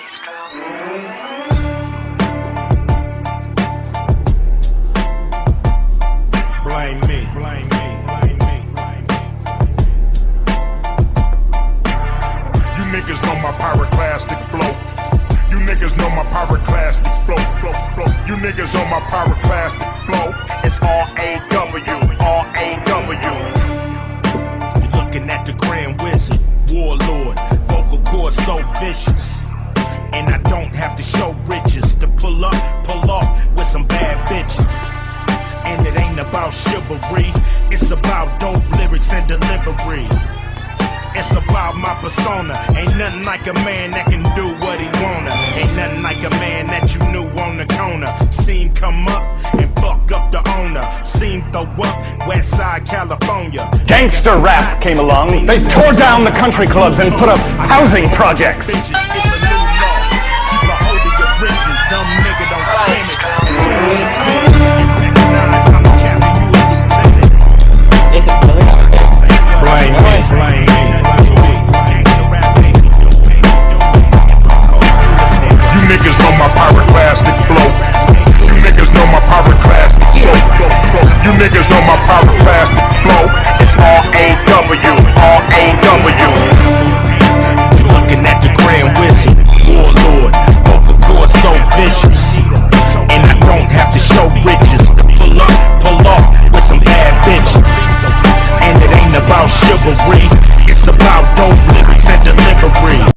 Blame me, blame me, blame me, blame me. You niggas know my pyroclastic flow. You niggas know my pyroclastic flow, flow, flow. You niggas know my pyroclastic flow. It's R-A-W, R-A-W. You're looking at the Grand Wizard, Warlord, vocal cords so vicious. And I don't have to show riches to pull off with some bad bitches. And it ain't about chivalry, it's about dope lyrics and delivery. It's about my persona. Ain't nothing like a man that can do what he wanna. Ain't nothing like a man that you knew on the corner. Seen come up and fuck up the owner. Seen throw up Westside California. Gangster rap came along. They tore down the country clubs and put up housing projects. It's a new law. Keep a hold of your riches. Dumb nigga don't spend it. And say it's big. And recognize I'm a captain, you a lieutenant. Blame me, blame me. You niggas know my pyroclastic flow. You niggas know my pyroclastic flow. You niggas know